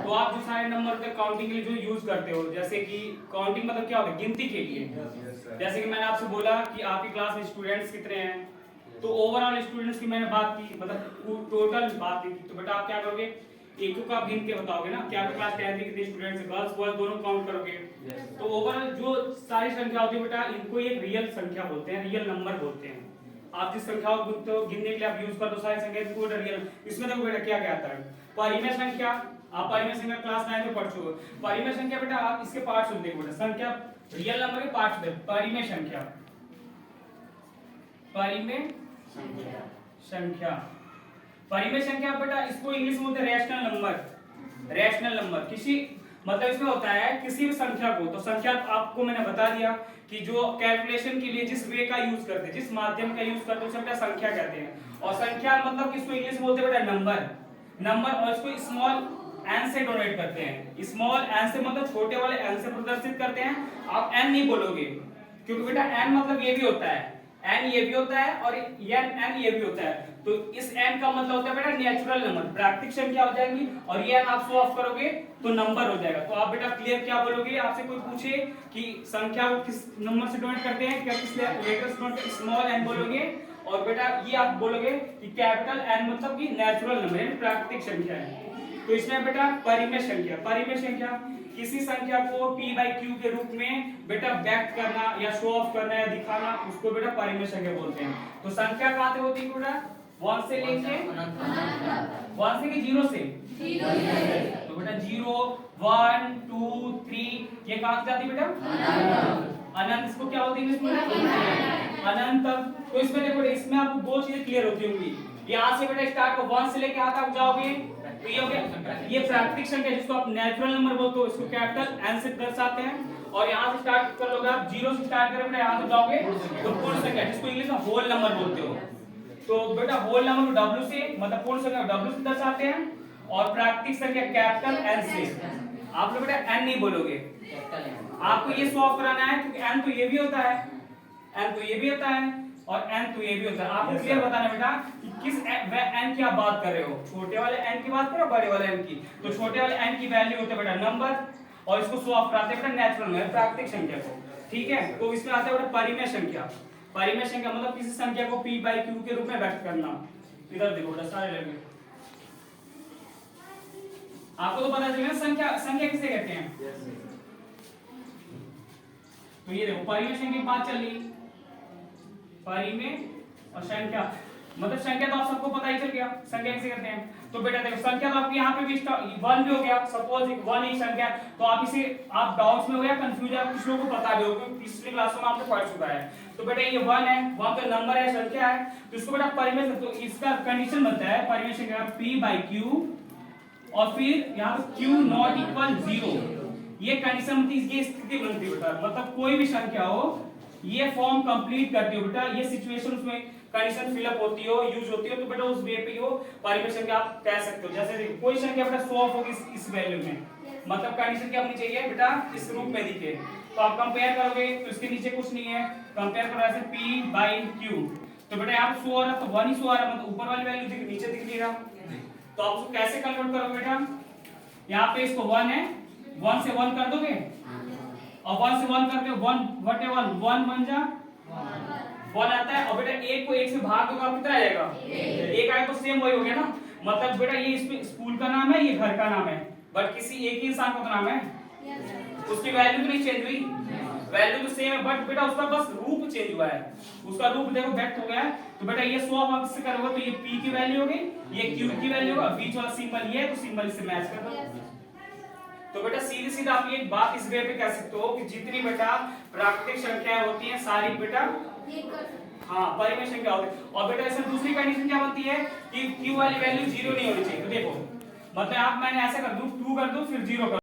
तो आप जो सारे नंबर होते हैं काउंटिंग के लिए जो यूज करते हो, जैसे कि काउंटिंग मतलब क्या होता है, गिनती के लिए। जैसे कि मैंने आपसे बोला कि आपकी क्लास में स्टूडेंट्स कितने हैं, तो ओवरऑल स्टूडेंट्स की मैंने बात की, मतलब टोटल बात की। तो बेटा आप क्या करोगे, एक को आप गिन के बताओगे ना कि आपकी क्लास 10th में कितने स्टूडेंट्स हैं, गर्ल्स बॉयज दोनों काउंट करोगे। तो ओवरऑल जो सारी संख्या होती है बेटा, इनको एक रियल संख्या बोलते हैं, रियल नंबर बोलते हैं। आप जिस संख्याओं को गिनने के लिए आप यूज करते हो सारी संख्या को रियल। इसमें देखो बेटा क्या क्या आता है, परिमेय संख्या। आप परिमेय संख्या क्लास 9 में पढ़ चुके हो। परिमेय संख्या बेटा आप इसके पार्ट्स सुन देखो बेटा, संख्या रियल नंबर के पार्ट्स में परिमेय संख्या, परिमेय संख्या, परिमेय संख्या बेटा इसको इंग्लिश में बोलते हैं रैशनल नंबर। रैशनल नंबर किसी मतलब इसमें होता है किसी भी संख्या को, तो संख्या आपको मैंने बता दिया कि जो कैलकुलेशन के लिए जिस वे का यूज करते हैं, जिस माध्यम का यूज करते हैं उसे बेटा संख्या कहते हैं। और संख्या मतलब किसको इंग्लिश में बोलते हैं बेटा नंबर। नंबर और इसको स्मॉल n से डोनेट करते हैं। स्मॉल n से मतलब छोटे वाले n से प्रदर्शित करते हैं। आप n नहीं बोलोगे क्योंकि बेटा n मतलब ये भी होता है, n ये भी होता है और n ये भी होता है। तो इस n का मतलब होता है बेटा नेचुरल नंबर, प्राकृतिक संख्या हो जाएगी। और ये n आप शो ऑफ करोगे तो नंबर हो जाएगा। तो आप बेटा क्लियर क्या बोलोगे, आपसे कोई पूछे कि संख्या को किस नंबर से डोनेट करते हैं, क्या किस लेटर से डोनेट, स्मॉल n बोलोगे। और बेटा ये आप बोलोगे कि कैपिटल N मतलब कि नेचुरल नंबर है, प्राकृतिक संख्या है। तो इसमें बेटा परिमेय संख्या, परिमेय संख्या किसी संख्या को p/q के रूप में बेटा व्यक्त करना या शो ऑफ करना या दिखाना, उसको बेटा परिमेय संख्या बोलते हैं। तो संख्या कहां से होती है बेटा, 1 से लेके 1 से कि 0 से, तो बेटा 0 1 2 3 ये कहां से जाती है बेटा, अनंत। इसको क्या होती है इंग्लिश में, अनंत तक। तो इसमें देखो इसमें आपको दो चीजें क्लियर होती होंगी। यहाँ से बेटा स्टार्ट 1 से लेके यहाँ तक जाओगे तो ये हो गया, ये प्राकृतिक संख्या जिसको आप नेचुरल नंबर बोलते हो, इसको कैपिटल N से दर्शाते हैं। और यहाँ से स्टार्ट कर लोगे आप, 0 से स्टार्ट करोगे यहाँ तक जाओगे तो पूर्ण संख्या जिसको इंग्लिश में होल नंबर बोलते हो। तो बेटा होल नंबर को W से मतलब पूर्ण संख्या W से दर्शाते हैं और प्राकृतिक संख्या कैपिटल N से। आप लोग बेटा N नहीं बोलोगे, आपको ये शो ऑफ कराना है क्योंकि N तो ये भी होता है, N तो ये भी होता है और N तो ये भी होता है। आपको क्लियर बताना बेटा कि किस N की आप बात कर रहे हो, छोटे वाले N की बात कर रहे हो बड़े वाले N की। तो छोटे वाले N की वैल्यू होता है बेटा नंबर और इसको शो ऑफ कराते हैं बेटा नेचुरल नंबर, प्राकृतिक संख्या को। ठीक है, तो इसमें आता है बेटा परिमेय संख्या। परिमेय संख्या मतलब किसी संख्या को p/q के रूप में व्यक्त करना। इधर देखो बेटा सारे लगे, आपको तो पता चलेगा संख्या, संख्या किसे कहते हैं। तो ये देखो परिमेय संख्या की बात चल रही, परिमेय और संख्या मतलब संख्या तो आप सबको पता ही चल गया संख्या किसे कहते हैं। तो बेटा देखो संख्या तो आपके यहाँ पे भी 1 भी हो गया, सपोज 1 ही संख्या। तो आप इसे आप डाउट्स में हो या कंफ्यूज है, कुछ लोगों को पता भी हो क्योंकि पिछली क्लासों में आपने पढ़ चुका है। तो बेटा ये 1 है, 1 का नंबर है, संख्या है, तो इसको बेटा परिमेय, तो इसका कंडीशन बनता है परिमेय संख्या p/q और फिर यहाँ पे q नॉट इक्वल 0। ये कंडीशन बनती है, ये स्थिति बनती है बेटा, मतलब कोई भी संख्या हो ये फॉर्म कंप्लीट करती हो बेटा, ये सिचुएशन उसमें कंडीशन फिलअप होती हो, यूज होती हो, तो बेटा उस वे पे वो परिमेय संख्या आप कह सकते हो। जैसे कोई संख्या बेटा शो ऑफ होगी इस वैल्यू में, मतलब कंडीशन क्या होनी चाहिए बेटा इस रूप में दिखे। तो आप कंपेयर करोगे तो इसके नीचे कुछ नहीं है, कंपेयर करो ऐसे p/q। तो बेटा आप शो हो रहा तो 1 ही शो आ रहा, मतलब ऊपर वाली वैल्यू दिख नीचे दिख नहीं रहा। तो आप उसको कैसे कन्वर्ट करोगे बेटा, यहाँ पे इसको 1 है, 1 से 1 कर दोगे और 1 से 1 करके 1 बटे 1 1 बन जा 1 आता है। और बेटा 1 को 1 से भाग दोगे कितना आ जाएगा, 1 आएगा, तो सेम वही हो गया ना। मतलब बेटा ये इसमें स्कूल का नाम है, ये घर का नाम है, बट किसी एक ही इंसान का तो नाम है, उसकी वैल्यू तो नहीं चेंज हुई, वैल्यू तो सेम है, बट बेटा उसका बस रूप चेंज हुआ है, उसका रूप देखो व्यक्त हो गया है। तो बेटा ये स्वभाव आप इससे करोगे तो ये p की वैल्यू होगी, ये q की वैल्यू होगा, बीच वाला सिंबल ये है तो सिंबल इससे मैच कर दो। तो बेटा सीधी सीधा आप ये बात इस वे पे कह सकते हो कि जितनी बेटा प्राकृतिक संख्याएं होती हैं सारी बेटा हाँ परिमेय संख्या होती है। और बेटा इसमें दूसरी कंडीशन क्या बनती है कि q वाली वैल्यू 0 नहीं होनी चाहिए। तो देखो मतलब आप मैंने ऐसा कर दूं 2 कर दूं फिर 0 कर